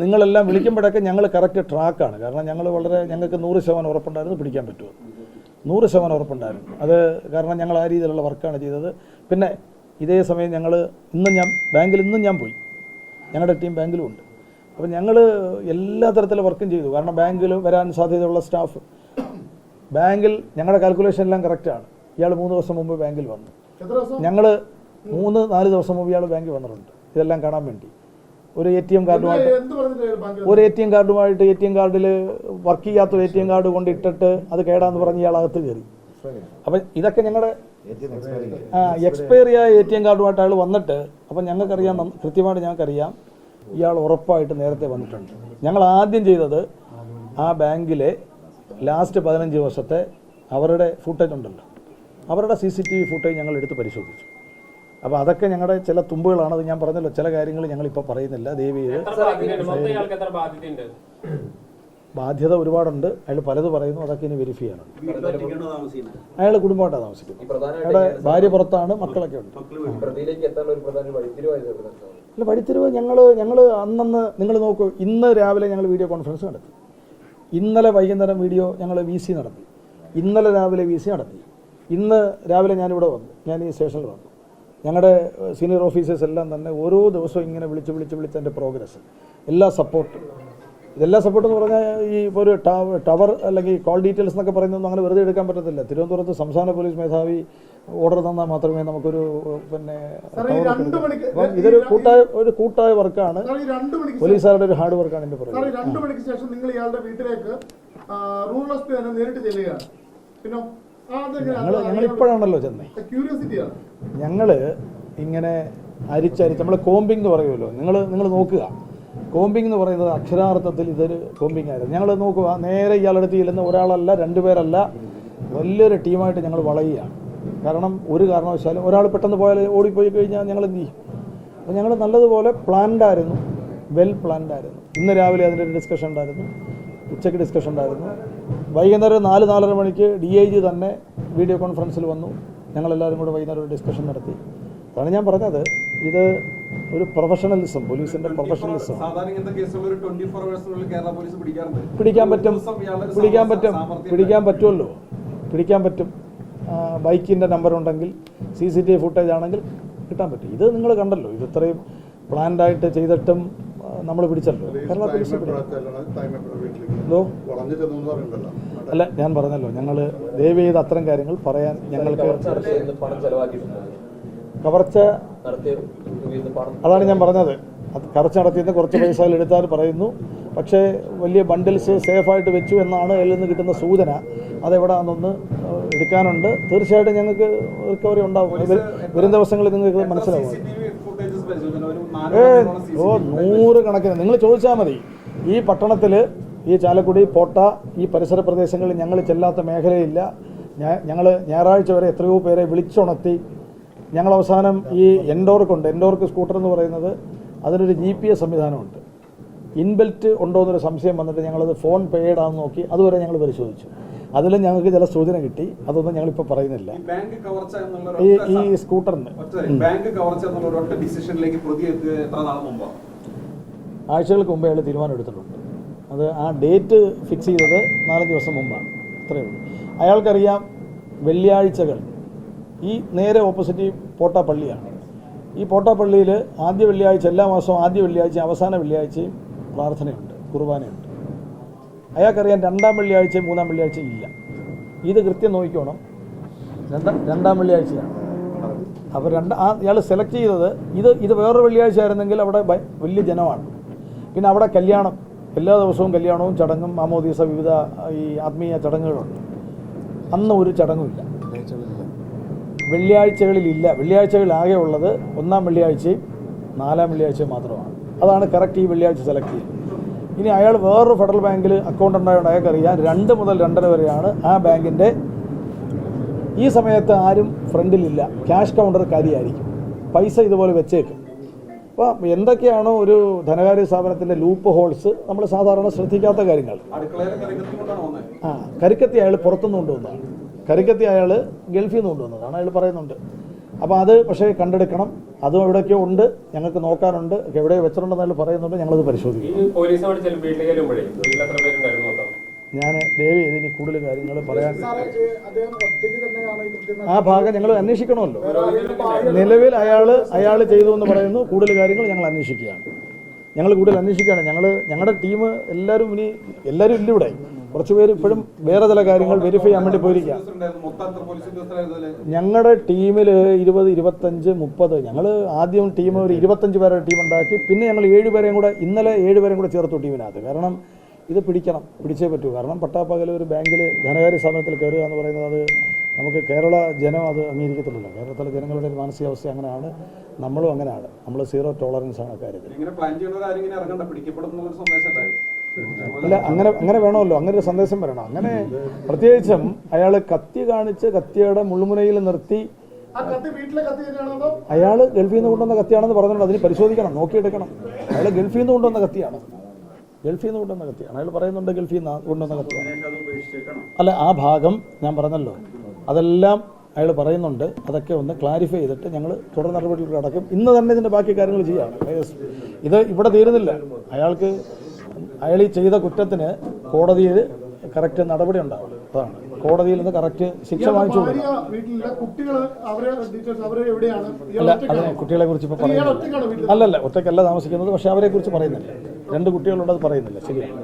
നിങ്ങളെല്ലാം വിളിക്കുമ്പോഴൊക്കെ ഞങ്ങൾ കറക്റ്റ് ട്രാക്കാണ്. കാരണം ഞങ്ങൾക്ക് 100% ഉറപ്പുണ്ടായിരുന്നു പിടിക്കാൻ പറ്റുമോ, 100% ഉറപ്പുണ്ടായിരുന്നു. അത് കാരണം ഞങ്ങൾ ആ രീതിയിലുള്ള വർക്കാണ് ചെയ്തത്. പിന്നെ ഇതേ സമയം ഇന്നും ഞാൻ പോയി, ഞങ്ങളുടെ ടീം ബാങ്കിലും ഉണ്ട്. അപ്പോൾ ഞങ്ങൾ എല്ലാ തരത്തിലുള്ള വർക്കും ചെയ്തു. കാരണം ബാങ്കിൽ വരാൻ സാധ്യതയുള്ള സ്റ്റാഫ്, ബാങ്കിൽ ഞങ്ങളുടെ കാൽക്കുലേഷൻ എല്ലാം കറക്റ്റാണ്. ഇയാൾ 3 ദിവസം മുമ്പ് ബാങ്കിൽ വന്നു, ഞങ്ങൾ 3-4 ദിവസം മുമ്പ് ഇയാൾ ബാങ്കിൽ വന്നിട്ടുണ്ട് ഇതെല്ലാം കാണാൻ വേണ്ടി. ഒരു ATM കാർഡുമായിട്ട് ATM കാർഡിൽ വർക്ക് ചെയ്യാത്തൊരു ATM കാർഡ് കൊണ്ടിട്ടിട്ട് അത് കേടാന്ന് പറഞ്ഞ് ഇയാൾ അകത്ത് കയറി. അപ്പം ഇതൊക്കെ ഞങ്ങളുടെ എക്സ്പയറി ആയ ATM കാർഡുമായിട്ട് അയാൾ വന്നിട്ട്, അപ്പം കൃത്യമായിട്ട് ഞങ്ങൾക്കറിയാം ഇയാൾ ഉറപ്പായിട്ട് നേരത്തെ വന്നിട്ടുണ്ട്. ഞങ്ങൾ ആദ്യം ചെയ്തത് ആ ബാങ്കിലെ ലാസ്റ്റ് 15 ദിവസത്തെ അവരുടെ ഫുട്ടേജ് ഉണ്ടല്ലോ, അവരുടെ CCTV ഫുട്ടേജ് ഞങ്ങൾ എടുത്ത് പരിശോധിച്ചു. അപ്പോൾ അതൊക്കെ ഞങ്ങളുടെ ചില തുമ്പുകളാണ്. അത് ഞാൻ പറഞ്ഞല്ലോ, ചില കാര്യങ്ങൾ ഞങ്ങളിപ്പോൾ പറയുന്നില്ല. ബാധ്യത ഒരുപാടുണ്ട്. അയാൾ പലത് പറയുന്നു, അതൊക്കെ ഇനി വെരിഫൈ ചെയ്യണം. അയാൾ കുടുംബമായിട്ടാണ് താമസിക്കുന്നത്. അയാളുടെ ഭാര്യ പുറത്താണ്, മക്കളൊക്കെ ഉണ്ട്. അല്ല, വഴിത്തിരിവ് ഞങ്ങൾ അന്നന്ന് നിങ്ങൾ നോക്കൂ. ഇന്ന് രാവിലെ ഞങ്ങൾ വീഡിയോ കോൺഫറൻസ് നടത്തി, ഇന്നലെ വൈകുന്നേരം ഞങ്ങൾ VC നടത്തി, ഇന്നലെ രാവിലെ VC നടത്തി, ഇന്ന് രാവിലെ ഞാനിവിടെ വന്നു, ഞാൻ ഈ സ്റ്റേഷനിൽ വന്നു. ഞങ്ങളുടെ സീനിയർ ഓഫീസേഴ്സ് എല്ലാം തന്നെ ഓരോ ദിവസവും ഇങ്ങനെ വിളിച്ച് എൻ്റെ പ്രോഗ്രസ്, ഇതെല്ലാം സപ്പോർട്ട് എന്ന് പറഞ്ഞാൽ ഈ ഒരു ടവർ അല്ലെങ്കിൽ കോൾ ഡീറ്റെയിൽസ് എന്നൊക്കെ പറയുന്നതൊന്നും അങ്ങനെ വെറുതെ എടുക്കാൻ പറ്റത്തില്ല. തിരുവനന്തപുരത്ത് സംസ്ഥാന പോലീസ് മേധാവി ഓർഡർ തന്നാൽ മാത്രമേ നമുക്കൊരു ഇതൊരു കൂട്ടായ വർക്കാണ്, പോലീസുകാരുടെ ഒരു ഹാർഡ് വർക്കാണ് എൻ്റെ പറയുന്നത്. 2 മണിക്ക് ശേഷം നിങ്ങൾ ഇയാളുടെ വീട്ടിലേക്ക് നേരിട്ട് ചെല്ലുകയാണ്. പിന്നെ ഞങ്ങളിപ്പോഴാണല്ലോ ചെന്നേ. ഞങ്ങൾ ഇങ്ങനെ അരിച്ചരിച്ച് നമ്മൾ കോമ്പിംഗ് എന്ന് പറയുമല്ലോ, നിങ്ങൾ നോക്കുക. കോമ്പിംഗ് എന്ന് പറയുന്നത് അക്ഷരാർത്ഥത്തിൽ ഇതൊരു കോമ്പിംഗ് ആയിരുന്നു. ഞങ്ങൾ നോക്കുക, നേരെ ഇയാളെടുത്ത് ചെല്ലുന്ന ഒരാളല്ല, 2 പേരല്ല, വലിയൊരു ടീമായിട്ട് ഞങ്ങൾ വളയുകയാണ്. കാരണം ഒരു കാരണവശാലും ഒരാൾ പെട്ടെന്ന് ഓടിപ്പോയി കഴിഞ്ഞാൽ ഞങ്ങൾ എന്ത് ചെയ്യും? അപ്പോൾ ഞങ്ങൾ നല്ലതുപോലെ പ്ലാൻഡായിരുന്നു, വെൽ പ്ലാൻഡായിരുന്നു. ഇന്ന് രാവിലെ അതിൻ്റെ ഒരു ഡിസ്കഷൻ ഉണ്ടായിരുന്നു, ഉച്ചയ്ക്ക് ഡിസ്കഷൻ ഉണ്ടായിരുന്നു. വൈകുന്നേരം 4-4:30 മണിക്ക് DIG തന്നെ വീഡിയോ കോൺഫറൻസിൽ വന്നു. ഞങ്ങളെല്ലാവരും കൂടെ വൈകുന്നേരം ഒരു ഡിസ്കഷൻ നടത്തി. അതാണ് ഞാൻ പറഞ്ഞത്, ഇത് ഒരു പ്രൊഫഷണലിസം, പോലീസിൻ്റെ പ്രൊഫഷണലിസം. പിടിക്കാൻ പറ്റും. ബൈക്കിൻ്റെ നമ്പർ ഉണ്ടെങ്കിൽ, CCTV ഫുട്ടേജ് ആണെങ്കിൽ കിട്ടാൻ പറ്റും. ഇത് നിങ്ങൾ കണ്ടല്ലോ, ഇത് ഇത്രയും പ്ലാൻഡായിട്ട് ചെയ്തിട്ടും നമ്മൾ പിടിച്ചല്ലോ. അല്ല, ഞാൻ പറഞ്ഞല്ലോ, ഞങ്ങൾ ദയവ് ചെയ്ത് അത്തരം കാര്യങ്ങൾ പറയാൻ ഞങ്ങൾക്ക് കവർച്ച, അതാണ് ഞാൻ പറഞ്ഞത്. കവർച്ച നടത്തിയെന്ന് കുറച്ച് പൈസ എടുത്താൽ പറയുന്നു. പക്ഷേ വലിയ ബണ്ടിൽസ് സേഫായിട്ട് വെച്ചു എന്നാണ് അതിൽ നിന്ന് കിട്ടുന്ന സൂചന. അതെവിടെയാണെന്നൊന്ന് എടുക്കാനുണ്ട്. തീർച്ചയായിട്ടും ഞങ്ങൾക്ക് റിക്കവറി ഉണ്ടാവും. വരും ദിവസങ്ങളിൽ നിങ്ങൾക്ക് മനസ്സിലാവും. 100 കണക്കിന് നിങ്ങൾ ചോദിച്ചാൽ മതി. ഈ പട്ടണത്തിൽ, ഈ ചാലക്കുടി, പോട്ട, ഈ പരിസര പ്രദേശങ്ങളിൽ ഞങ്ങൾ ചെല്ലാത്ത മേഖലയില്ല. ഞങ്ങൾ ഞായറാഴ്ച വരെ എത്രയോ പേരെ വിളിച്ചുണർത്തി. ഞങ്ങൾ അവസാനം ഈ എൻഡോർക്ക് സ്കൂട്ടർ എന്ന് പറയുന്നത്, അതിനൊരു GPS സംവിധാനമുണ്ട്. ഇൻബിൽറ്റ് ഉണ്ടോ എന്നൊരു സംശയം വന്നിട്ട് ഞങ്ങളത് ഫോൺ പെയ്ഡ് ആണെന്ന് നോക്കി. അതുവരെ ഞങ്ങൾ പരിശോധിച്ചു. അതിലും ഞങ്ങൾക്ക് ചില സൂചന കിട്ടി. അതൊന്നും ഞങ്ങളിപ്പോൾ പറയുന്നില്ല. ഈ സ്കൂട്ടറിന് ആഴ്ചകൾക്ക് മുമ്പേ അയാൾ തീരുമാനം എടുത്തിട്ടുണ്ട്. അത് ആ ഡേറ്റ് ഫിക്സ് ചെയ്തത് 4 ദിവസം മുമ്പാണ്. അത്രയേ ഉള്ളൂ. അയാൾക്കറിയാം വെള്ളിയാഴ്ചകൾ, ഈ നേരെ ഓപ്പോസിറ്റ് പോട്ടാ പള്ളിയാണ്. ഈ പോട്ടാ പള്ളിയിൽ ആദ്യ വെള്ളിയാഴ്ച, എല്ലാ മാസവും ആദ്യ വെള്ളിയാഴ്ചയും അവസാന വെള്ളിയാഴ്ചയും പ്രാർത്ഥനയുണ്ട്, കുർബാനയുണ്ട്. അയാൾക്കറിയാം 2ാം വെള്ളിയാഴ്ചയും 3ാം വെള്ളിയാഴ്ചയും ഇല്ല. ഇത് കൃത്യം നോക്കിക്കോണം, 2ാം വെള്ളിയാഴ്ചയാണ്. അപ്പോൾ ഇയാൾ സെലക്ട് ചെയ്തത് ഇത് വേറൊരു വെള്ളിയാഴ്ച ആയിരുന്നെങ്കിൽ അവിടെ വലിയ ജനമാണ്. പിന്നെ അവിടെ കല്യാണം, എല്ലാ ദിവസവും കല്യാണവും ചടങ്ങും മാമോദീസ, വിവിധ ഈ ആത്മീയ ചടങ്ങുകളുണ്ട്. അന്ന് ഒരു ചടങ്ങുമില്ല, വെള്ളിയാഴ്ചകളിലില്ല. വെള്ളിയാഴ്ചകളിലാകെ ഉള്ളത് 1ാം വെള്ളിയാഴ്ചയും 4ാം വെള്ളിയാഴ്ചയും മാത്രമാണ്. അതാണ് കറക്റ്റ് ഈ വെള്ളിയാഴ്ച സെലക്ട് ചെയ്യുന്നത്. ഇനി അയാൾ വേറൊരു ഫെഡറൽ ബാങ്കിൽ അക്കൗണ്ട് ഉണ്ടായതുകൊണ്ട് അയാൾക്കറിയാം 2 മുതൽ 2:30 വരെയാണ് ആ ബാങ്കിൻ്റെ. ഈ സമയത്ത് ആരും ഫ്രണ്ടിലില്ല, ക്യാഷ് കൗണ്ടർ കാലിയായിരിക്കും, പൈസ ഇതുപോലെ വെച്ചേക്കും. അപ്പോൾ എന്തൊക്കെയാണോ ഒരു ധനകാര്യ സ്ഥാപനത്തിൻ്റെ ലൂപ്പ് ഹോൾസ്, നമ്മൾ സാധാരണ ശ്രദ്ധിക്കാത്ത കാര്യങ്ങൾ. കരിക്കത്തി അയാൾ പുറത്തുനിന്ന് കൊണ്ടുവന്നതാണ്, കരിക്കത്തി അയാൾ ഗൾഫിൽ നിന്ന് കൊണ്ടുവന്നതാണ്. അയാൾ പറയുന്നുണ്ട് അപ്പോൾ അത് പക്ഷേ കണ്ടെടുക്കണം. അതും എവിടെയൊക്കെയോ ഉണ്ട്, ഞങ്ങൾക്ക് നോക്കാനുണ്ട്. എവിടെ വെച്ചിട്ടുണ്ടെന്നല്ല പറയുന്നുണ്ട്, ഞങ്ങളത് പരിശോധിക്കും. ഞാൻ ദയവ് ചെയ്ത് ഇനി കൂടുതൽ കാര്യങ്ങൾ പറയാൻ ആ ഭാഗം ഞങ്ങൾ അന്വേഷിക്കണമല്ലോ. നിലവിൽ അയാൾ ചെയ്തു എന്ന് പറയുന്നു. കൂടുതൽ കാര്യങ്ങൾ ഞങ്ങൾ അന്വേഷിക്കുകയാണ്. ഞങ്ങളുടെ ടീം എല്ലാവരും ഇല്ല ഇവിടെ. കുറച്ച് പേര് ഇപ്പോഴും വേറെ ചില കാര്യങ്ങൾ വെരിഫൈ ചെയ്യാൻ വേണ്ടി പോയിരിക്കുക. ഞങ്ങളുടെ ടീമിൽ 20, 25, 30 ഞങ്ങൾ ആദ്യം ടീം ഒരു 25 പേരുടെ ടീം ഉണ്ടാക്കി. പിന്നെ ഞങ്ങൾ 7 പേരെയും കൂടെ ഇന്നലെ 7 പേരെയും കൂടെ ചേർത്തു ടീമിനകത്ത്. കാരണം ഇത് പിടിച്ചേ പറ്റൂ. കാരണം പട്ടാപ്പകൽ ഒരു ബാങ്കിൽ ധനകാര്യ സ്ഥാപനത്തിൽ കയറുക എന്ന് പറയുന്നത് അത് നമുക്ക് കേരള ജനം അത് അംഗീകരിക്കത്തില്ലല്ലോ. കേരളത്തിലെ ജനങ്ങളുടെ ഒരു മാനസികാവസ്ഥ അങ്ങനെയാണ്. നമ്മളും അങ്ങനെയാണ്. നമ്മൾ 0 ടോളറൻസ് ആണ് കാര്യത്തിൽ. അല്ല, അങ്ങനെ വേണമല്ലോ. അങ്ങനെ ഒരു സന്ദേശം വരണം. അങ്ങനെ പ്രത്യേകിച്ചും അയാൾ കത്തി കാണിച്ച് കത്തിയുടെ മുള്ളുമുനയിൽ നിർത്തി അയാൾ ഗൾഫിൽ നിന്ന് കൊണ്ടുവന്ന കത്തിയാണെന്ന് പറഞ്ഞിട്ടുണ്ട്. അതിന് പരിശോധിക്കണം, നോക്കിയെടുക്കണം. അയാൾ ഗൾഫിൽ നിന്ന് കൊണ്ടുവന്ന കത്തിയാണ്. അയാൾ പറയുന്നുണ്ട് ഗൾഫിൽ നിന്ന് കൊണ്ടുവന്ന കത്തിയാണ്. അല്ല, ആ ഭാഗം ഞാൻ പറഞ്ഞല്ലോ, അതെല്ലാം അയാൾ പറയുന്നുണ്ട്. അതൊക്കെ ഒന്ന് ക്ലാരിഫൈ ചെയ്തിട്ട് ഞങ്ങൾ തുടർ നടപടികൾ കടക്കും. ഇന്ന് തന്നെ ഇതിൻ്റെ ബാക്കി കാര്യങ്ങൾ ചെയ്യാം. ഇത് ഇവിടെ തീരുന്നില്ല. അയാൾ ഈ ചെയ്ത കുറ്റത്തിന് കോടതിയിൽ കറക്റ്റ് നടപടി ഉണ്ടാവും. അതാണ് കോടതിയിൽ നിന്ന് കറക്റ്റ് ശിക്ഷ വാങ്ങിച്ചു കൊടുക്കും. അല്ല, അതിനെ കുട്ടികളെ കുറിച്ച് ഇപ്പോൾ പറയുന്നില്ല. അല്ലല്ല, ഒറ്റയ്ക്കല്ല താമസിക്കുന്നത്. പക്ഷേ അവരെ കുറിച്ച് പറയുന്നില്ല. 2 കുട്ടികളുള്ളത് പറയുന്നില്ല. ശരിയാണ്.